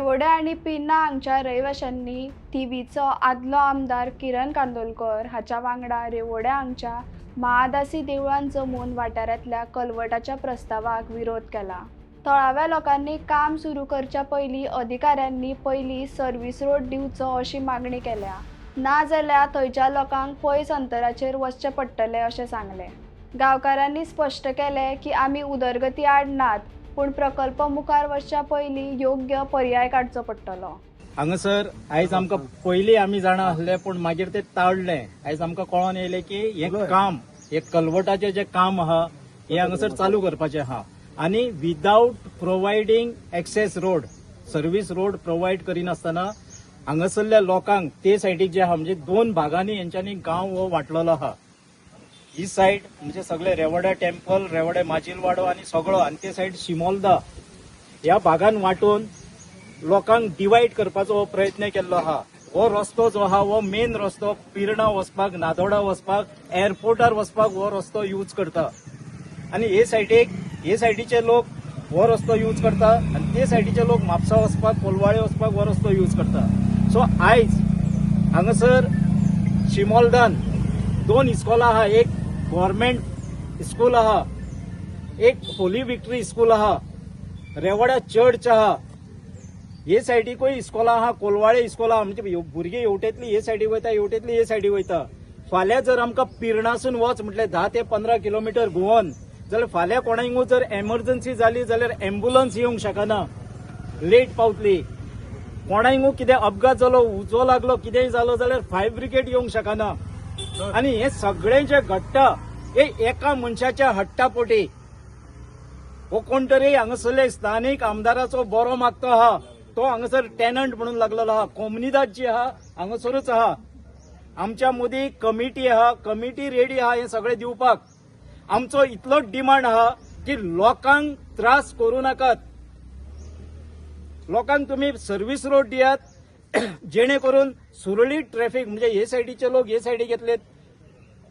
रेवोडे आणि पिन्ना हांगच्या रहिवाशांनी थिवीचो आदलो आमदार किरण कांदोलकर हाच्या वांगडा रेवोडे हांगच्या महादासी देवळान जमून वाठारांतल्या कलवटाच्या प्रस्तावाक विरोध केला। थळाव्या लोकांनी काम सुरू करच्या पयलीं अधिकाऱ्यांनी पयलीं सर्व्हिस रोड दिवचो अशी मागणी केल्या, ना जाल्यार थंयच्या लोकांक पयस अंतराचेर वचचें पडटलें अशें सांगलें। गांवकारांनी स्पश्ट केलें की आमी उदरगती आड नात, पूण प्रकल्प मुखार वचच्या पयलीं योग्य पर्याय काडचो पडटलो। हांगासर आयज आमकां पयलीं आमी जाणा आसले, पूण मागीर ते टाळ्ळें। आयज आमकां कळोन येयलें की हें काम, हे कलवटाचें जें काम आहा हें हांगासर चालू करपाचें आहा आनी without providing access road, service road provide करिनासतना हांगासरल्या लोकांक ते सायडीक जे आहा म्हणजे दोन भागांनी हेंच्यांनी गांव हो वांटलेलो आहा। ही सायड म्हणजे सगळे रेवोडे टेम्पल, रेवोडे माजिलवाडो आनी सगळो, आनी ते सायड शिमोलदा ह्या भागान वांटून लोकांक डिवायड करपाचो हो प्रयत्न केल्लो आहा। हो रस्तो जो आहा हो मेन रस्तो पिर्णा वचपाक, नादोडा वचपाक, एअरपोर्टार वचपाक हो रस्तो यूज करता आनी हे सायडीचे लोक हो रस्तो यूज करता आनी ते सायडीचे लोक म्हापसा वचपाक, कोलवाळे वचपाक हो रस्तो यूज करता। सो आयज हांगासर शिमोलदान दोन इस्कॉला आहा, एक गव्हर्मेंट स्कूल आहा, एक होली विक्ट्री स्कूल आहा, रेवोडा चर्च आहा, हे सायडीकूय इस्कॉला आहा, कोलवाळे इस्कॉला आहा। म्हणजे भुरगे हेवटेतली हे सायडीक वयता, हेवटेतली हे सायडीक वयता। फाल्यां जर आमकां पिर्णासून वच म्हटल्यार 10 ते 15 किलोमीटर घुंवन, जाल्यार फाल्यां कोणाकूय जर एमर्जन्सी जाली जाल्यार अँब्युलन्स येवंक शकना, लेट पावतली। कोणाकूय कितें अपघात जालो, उजो लागलो, कितेंय जालो जाल्यार फायर ब्रिगेड येवंक शकना। आणि हे सगळे जे घडटा हे एका मनशाच्या हट्टापोटी। हो कोण तरी हांगासरले स्थानिक आमदाराचो बरो मागतो आहा, तो हांगासर टॅनंट म्हणून लागलेलो आहा। कोमुनिदाद जी आहा हांगासरूच आहा। आमच्या मदीं कमिटी आहा, कमिटी रेडी आहा हे सगळे दिवपाक। आमचो इतलोच डिमांड आहा की लोकांक त्रास करू नाकात। लोकांक तुम्ही सर्व्हिस रोड दियात, जेणे करून सुरळीत ट्रॅफिक, म्हणजे हे सायडीचे लोक हे सायडीक येतले,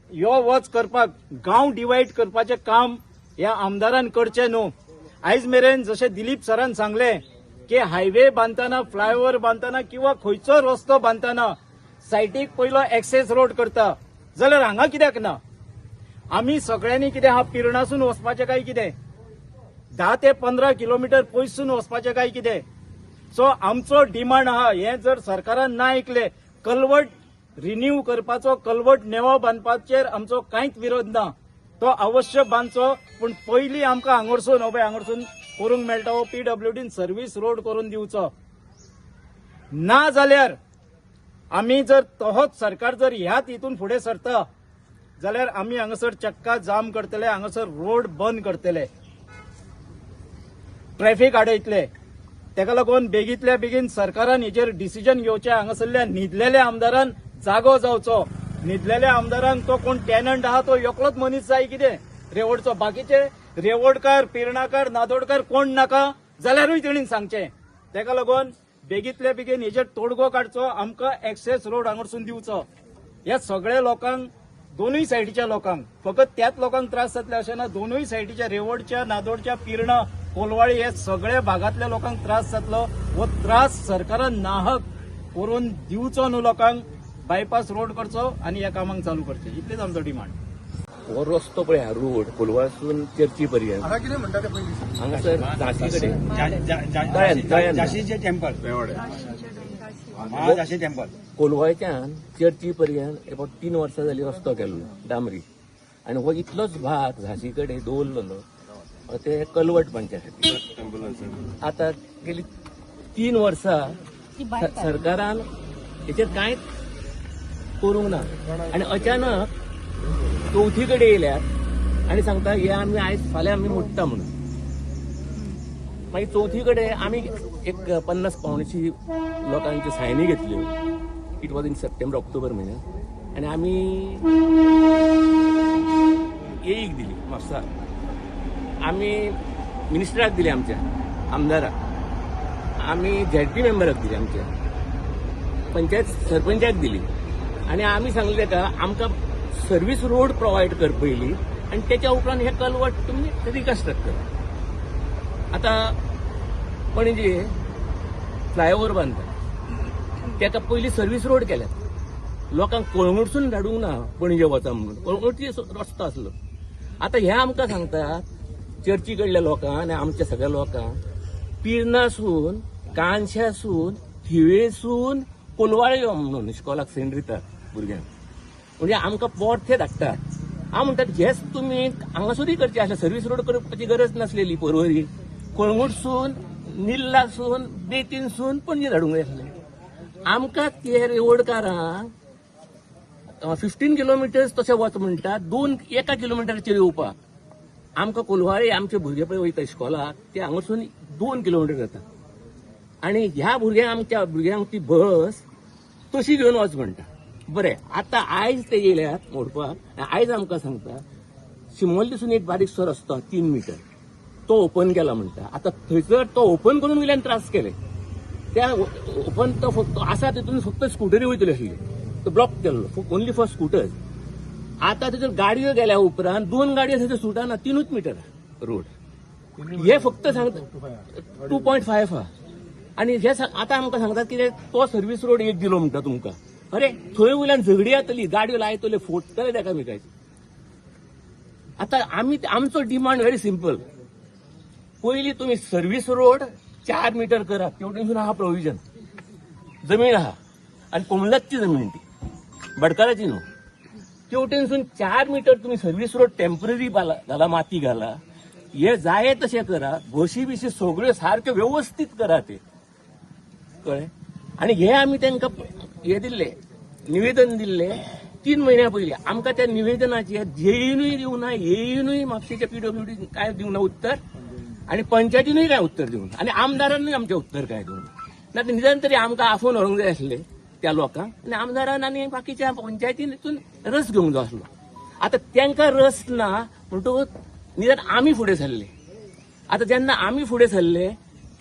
यो वच करपाक, गांव डिवायड करपाचें काम ह्या आमदारान करचें न्हू। आयज मेरेन जशें दिलीप सरान सांगलें की हायवे बांदतना, फ्लायओव्हर बांदतना किंवा खंयचो रस्तो बांदतना सायडीक पयलो एक्सेस रोड करता, जाल्यार हांगा कित्याक ना? आमी सगळ्यांनी कितें आहा, पिर्णासून वचपाचें काय कितें? 10 ते 15 किलोमीटर पयसून वचपाचें काय कितें? सो आमचो डिमांड आहा, हे जर सरकारान ना ऐकले, कलवट रिन्यू करपाचो, कलवट नेवो बांदपाचेर आमचो कांयच विरोध ना, तो अवश्य बांदचो। पूण पयलीं आमकां हांगासून करूंक मेळटा हो PWDन सर्व्हिस रोड करून दिवचो। ना जाल्यार आमी जर तोच सरकार जर ह्याच हितून फुडें सरता जाल्यार आमी हांगासर चक्का जाम करतले, हांगासर रोड बंद करतले, ट्रॅफिक आडयतले। तेका लागून बेगींतल्या बेगीन सरकारान हेचेर डिसिजन घेवचें। हांगासरल्या न्हिदलेल्या आमदारान जागो जावचो। न्हिदलेल्या आमदारांक तो कोण टॅनंट आहा तो एकलोच मनीस जाय कितें रेवोडचो, बाकीचे रेवोडकार, पिर्णाकार, नादोडकार कोण नाका जाल्यारूय तेणीन सांगचें। तेका लागून बेगींतल्या बेगीन हेचेर तोडगो काडचो, आमकां एक्सेस रोड हांगासून दिवचो। ह्या सगळ्या लोकांक, दोनूय सायडीच्या लोकांक, फकत त्याच लोकांक त्रास जातले अशें ना, दोनूय सायडीच्या, रेवोडच्या, नादोडच्या, पिर्णा, कोलवाळी हे सगळ्या भागातल्या लोकांक त्रास जातलो। हो त्रास सरकारान नाहक करून दिवचो न्हू लोकांक, बायपास रोड करचो आनी ह्या कामांक चालू करचें, इतलेच आमचो डिमांड। हो रस्तो पळय, हा रोड कोलवासून चर्ची पर्यंत हांगासर झांसी कडेन झांसीचे टेम्पल, झांसी टेम्पल, कोलवाच्यान चर्ची पर्यंत about 3 वर्सां जाली रस्तो केल्लो डांबरी, आनी हो इतलोच भाग झांसी कडेन दवरलेलो ते कलवट बांदच्या खातीर। आतां गेली 3 वर्सां सरकारान हेचेर कांयच करूंक ना, आनी अचानक चवथी कडेन येयल्यात आनी सांगता हे आमी आयज फाल्यां आमी मोडटा म्हणून। मागीर चवथी कडेन आमी एक 50 पावंडची लोकांची सायनी घेतल्यो, it was in September October म्हयन्यात, आनी आमी येईक दिली म्हापसा, आमी मिनिस्टराक दिली, आमच्या आमदाराक, आमी ZP मेंबराक दिली, आमच्या पंचायत सरपंचाक दिली, आनी आमी सांगलें तेका आमकां सर्व्हिस रोड प्रोवायड कर पयलीं, आनी तेच्या उपरांत हे कलवट तुमी रिकन्स्ट्रक्ट करा। आतां पणजे फ्लायओव्हर बांदतात ताका पयलीं सर्व्हिस रोड केल्यात लोकांक कळंगूटसून धाडूंक ना पणजे वचा म्हणून कळंगूटची रस्तो आसलो आता हे आमकां सांगतात चर्ची कडल्या लोकांक आनी आमच्या सगळ्या लोकांक पिर्नासून कानशासून थिवेसून कोलवाळे यो म्हणून इस्कॉलाक सेंड दितात भुरग्यांक म्हणजे आमकां पोट ते धाडटात हांव म्हणटात हेच तुमी हांगासरूय करचे आसले सर्व्हिस रोड करपाची गरज नासलेली परवरी कळंगूटसून निल्लासून बेतीनसून पणजे धाडूंक जाय आसलें आमकां ते रेवडकारांक 15 किलोमिटर्स तशें वच म्हणटात 1 किलोमिटराचेर येवपाक आमकां कोलवाळे आमचे भुरगे पळय वयता इस्कॉलाक ते हांगासून 2 किलोमिटर जाता आनी ह्या आमच्या भुरग्यांक ती बस तशी घेवन वच म्हणटा बरें आतां आयज ते येयल्यात मोडपाक आयज आमकां सांगता शिमोलेसून एक बारीकसो रस्तो 3 मीटर तो ओपन केला म्हणटा आतां थंयसर तो ओपन करून वयल्यान त्रास केले त्या ओपन तो फक्त आसा तितून फक्त स्कुटरी वयतल्यो आसली तो ब्लॉक केल्लो ओन्ली फॉर स्कुटर्स आतां तितून गाडयो गेल्या उपरांत 2 गाडयो थंयसर सुटाना 3 मीटर रोड हे फक्त सांगता 2.5 आहा आनी हे आतां आमकां सांगतात की तो सर्व्हिस रोड 1 दिलो म्हणटा तुमकां अरे थंय वयल्यान झगडी जातली गाडयो लायतले फोडटले एकामेकांची आतां आमचो डिमांड व्हेरी सिंपल पयलीं तुमी सर्व्हिस रोड 4 मीटर करात तेवटेनसून आहा प्रोविजन जमीन आहा आनी कोमलाची जमीन ती बडकाराची न्हू तेवटेनसून 4 मीटर तुमी सर्व्हिस रोड टेम्पररी घाला माती घाला हे जाय तशें करा बशी बिशी सगळ्यो सारक्यो व्यवस्थीत करा ते कळ्ळें आनी हे आमी तांकां हे दिल्ले निवेदन दिल्ले 3 म्हयन्या पयलीं आमकां त्या निवेदनाचेर जेईनूय दिवना येईनूय म्हापशेच्या PWD काय दिवना उत्तर आनी पंचायतीनूय काय उत्तर दिवना आनी आमदारांनूय आमचें उत्तर काय दिवना ना निदान तरी आमकां आफोवन व्हरोंक जाय आसलें त्या लोकांक आनी आमदारान आनी बाकीच्या पंचायतीन हितून रस घेवंक जाय आसलो आतां तांकां रस ना म्हणटकूच निदान आमी फुडें सरले आतां जेन्ना आमी फुडें सरले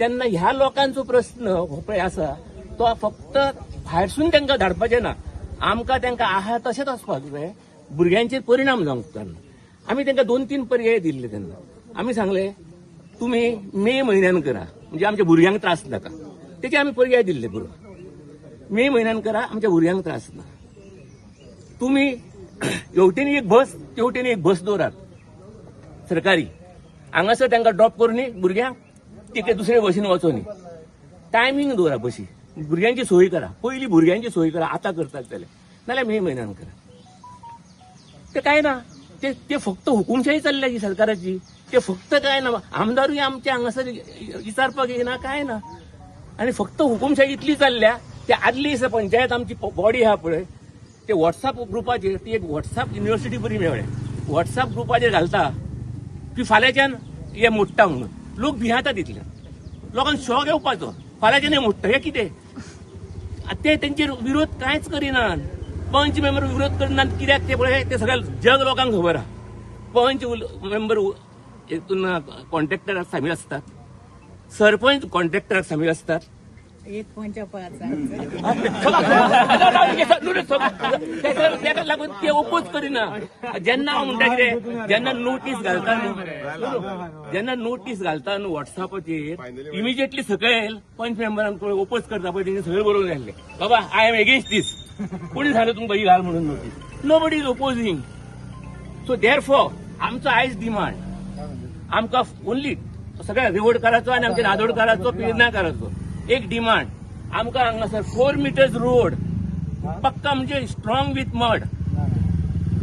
तेन्ना ह्या लोकांचो प्रश्न हो पळय आसा तो फक्त भायरसून तांकां धाडपाचें ना आमकां तांकां आहा तशेंच वचपाक जाय भुरग्यांचेर परिणाम जावंक उपकारना आमी तांकां 2-3 पर्याय दिल्ले तेन्ना आमी सांगले तुमी मे म्हयन्यान करा म्हणजे आमच्या भुरग्यांक त्रास नाका तेचे आमी पर्याय दिल्ले बरोबर मे म्हयन्यान करा आमच्या भुरग्यांक त्रास ना तुमी हेवटेन एक बस तेवटेन एक बस दवरात सरकारी हांगासर तांकां ड्रॉप करून भुरग्यांक तिके दुसरे बशीन वचोनी टायमींग दवरा बशी भुरग्यांची सोय करा पयलीं भुरग्यांची सोय करा आतां करतात जाल्यार नाल्यार मे म्हयन्यान करा ते काय ना ते फक्त हुकुमशाही चल्ल्या ही सरकाराची ते फक्त काय ना आमदारूय आमच्या हांगासर विचारपाक येना काय ना आनी फक्त हुकुमशाही इतली चल्ल्या ते आदली दिसा पंचायत आमची बॉडी आहा पळय ते व्हॉट्सअप ग्रुपाचेर ती एक व्हॉट्सअप युनिव्हर्सिटी बरी मेळ्ळें व्हॉट्सअप ग्रुपाचेर घालता की फाल्यांच्यान हे मोडटा म्हणून लोक भियाता तितले लोकांक शॉक येवपाचो फाल्यांच्यान हे मोडटा हे कितें ते तेंचेर विरोध कांयच करिनात पंच मेंबर विरोध करनात कित्याक ते पळय ते सगळ्या जग लोकांक खबर आहा पंच मेंबर हितून कॉन्ट्रॅक्टराक सामील असतात सरपंच कॉन्ट्रॅक्टराक सामील असतात एक पंच ताका लागून ते ओपोज करिना जेन्ना हांव म्हणटा कितें जेन्ना नोटीस घालता न्हू व्हॉट्सअपाचेर इमिजिएटली सकयल पंच मेंबरांक ओपोज करता पळय तेंचे सगळे बरोवन जाल्ले बाबा आय एम एगेन्स्ट दीस कोणी सांगलें तुमकां ही घाल म्हणून notice no body is opposing so therefore आमचो आयज डिमांड आमकां ओन्ली सगळ्या रेवडकाराचो आनी आमच्या नादोडकाराचो पेरनाकाराचो एक डिमांड आमकां हांगासर 4 मिटर्स रोड पक्का म्हणजे स्ट्रॉंग विथ मड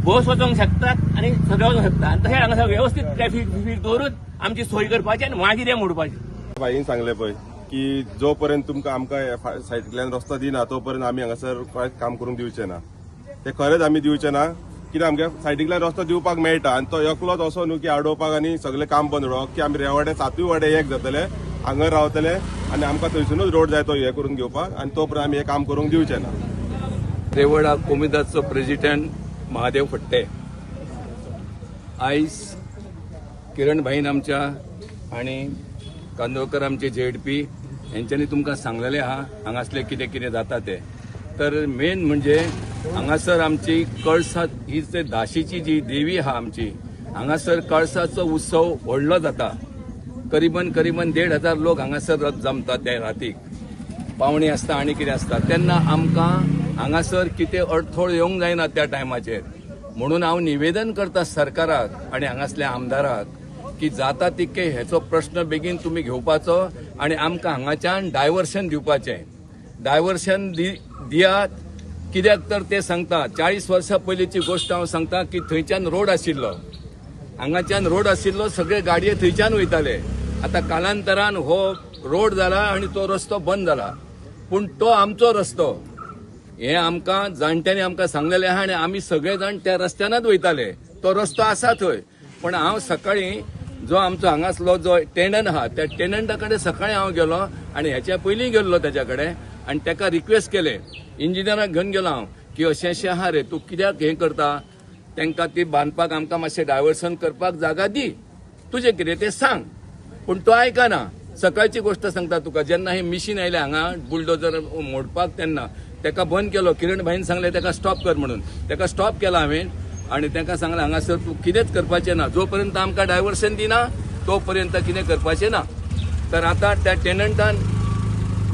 बस वचोंक शकतात आनी सगळे वचोंक शकता आनी तशें हांगासर व्यवस्थीत ट्रॅफिक दवरून आमची सोय करपाची आनी मागीर हें मोडपाचें भाईन सांगले पळय की जो पर्यंत तुमकां आमकां सायडींतल्यान रस्तो दिना तो पर्यंत आमी हांगासर कांयच काम करूंक दिवचे ना ते खरेंच आमी दिवचे ना कित्याक आमकां सायडींतल्यान रस्तो दिवपाक मेळटा आनी तो एकलोच असो न्हू की आडोवपाक आनी सगळें काम बंद उडोवप की आमी रेवाडे 7 वाडे एक जातले हांगा रावतले आनी आमकां थंयसूनच रोड जाय तो हे करून घेवपाक आनी तो पर्यंत आमी हें काम करूंक दिवचे ना रेवडा कोमिदाचो प्रेसिडेंट महादेव फट्टे आयज किरण भाईन आमच्या आनी कांदोळकर आमचे ZP हेंच्यांनी तुमकां सांगलेलें आहा हांगासलें कितें कितें जाता तें तर मेन म्हणजे हांगासर आमची कळसा ही जे धाशीची जी देवी आहा आमची हांगासर कळसाचो उत्सव व्हडलो जाता करीबन 1,500 लोक हांगासर जमतात त्या रातीक पावणी आसता आनी कितें आसता तेन्ना आमकां हांगासर कितें अडथळ येवंक जायना त्या टायमाचेर. म्हणून हांव निवेदन करता सरकाराक आनी हांगासल्या आमदाराक की जाता तितके हेचो प्रश्न बेगीन तुमी घेवपाचो आनी आमकां हांगाच्यान डायव्हर्शन दिवपाचें. डायव्हर्शन दियात. कित्याक तर ते सांगता 40 वर्सां पयलींची गोश्ट हांव सांगता की थंयच्यान रोड आशिल्लो, हांगाच्यान रोड आशिल्लो, सगळे गाडये थंयच्यान वयताले. आता कालांतरान हो रोड जाला आनी तो रस्तो बंद जाला, पूण तो आमचो रस्तो. हे आमकां जाणट्यांनी आमकां सांगलेलें आहा आनी आमी सगळे जाण त्या रस्त्यानच वयताले. तो रस्तो आसा थंय. पण हांव सकाळीं जो आमचो हांगासलो जो टेनंट आहा त्या टेनंटा कडेन सकाळीं हांव गेलो आनी हेच्या पयलीं गेल्लो तेच्या कडेन आनी ताका रिक्वेस्ट केले, इंजिनियराक घेवन गेलो हांव की अशें अशें आहा रे, तूं कित्याक हें करता, तांकां ती बांदपाक आमकां मातशें डायव्हर्सन करपाक जागा दी, तुजें कितें तें सांग. पूण तो आयकना. सकाळची गोश्ट सांगता तुका, जेन्ना हे मिशीन आयलें हांगा बुलडोजर मोडपाक तेन्ना ताका बंद केलो. किरण भाईन सांगलें ताका स्टॉप कर म्हणून. ताका स्टॉप केला हांवें आनी ताका सांगलें हांगासर तूं कितेंच करपाचें ना, जो पर्यंत आमकां डायव्हर्सन दिना तो पर्यंत कितें करपाचें ना. तर आतां त्या टेनंटान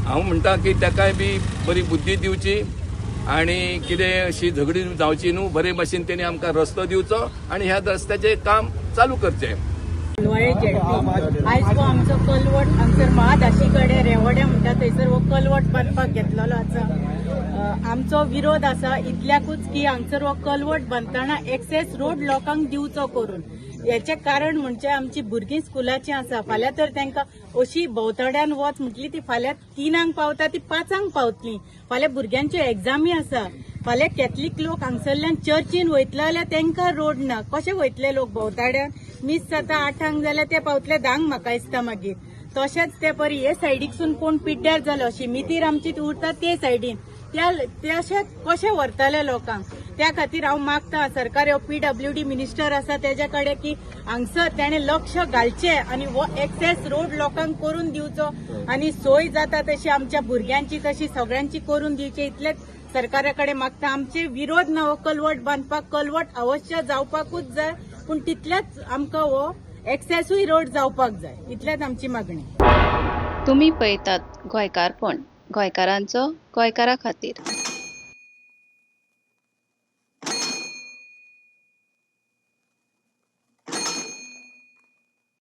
हांव म्हणटा की ताकाय बी बरी बुद्धी दिवची आनी कितें अशी झगडी जावची न्हू. बरे भाशेन तेणी आमकां रस्तो दिवचो आनी ह्या रस्त्याचें काम चालू करचें. लोळे झेडपी आयज हो आमचो कलवट हांगसर महादाशी कडेन रेवड्या म्हणटा थंयसर हो कलवट बांदपाक घेतलेलो आसा. आमचो विरोध आसा इतल्याकूच की हांगसर हो कलवट बांदतना एक्सेस रोड लोकांक दिवचो करून. हेचें कारण म्हणजे आमची भुरगीं स्कुलाची आसा. फाल्यां तर तांकां अशी भोंवतड्यान वच म्हटली ती फाल्यां 3 पावता ती 5 पावतली. फाल्यां भुरग्यांच्यो एग्जामी आसा. फाल्यां कॅथलीक लोक हांगसरल्यान चर्चीन वयतले जाल्यार तांकां रोड ना. कशे वयतले लोक भोंवतड्यान? मीस जाता 8 जाल्यार ते पावतले 10 म्हाका दिसता मागीर. तशेंच ते परी हे सायडीकसून कोण पिड्ड्यार जालो शिमितीर आमची उरता ते सायडीन ते अशे कशे व्हरतले लोकांक. त्या खातीर हांव मागता सरकार हो PWD मिनिस्टर आसा तेजे कडेन की हांगसर तेणें लक्ष घालचें आनी हो एक्सेस रोड लोकांक करून दिवचो आनी सोय जाता तशी आमच्या भुरग्यांची तशी सगळ्यांची करून दिवची. इतलेच सरकारा कडेन मागता. आमचे विरोध ना हो कलवट बांदपाक. कलवट अवश्य जावपाकूच जाय, पूण तितलेच आमकां हो एक्सेसूय रोड जावपाक जाय. इतलेच आमची मागणी. तुम्ही पळयतात गोंयकारपण, गोंयकारांचो गोंयकारा खातीर.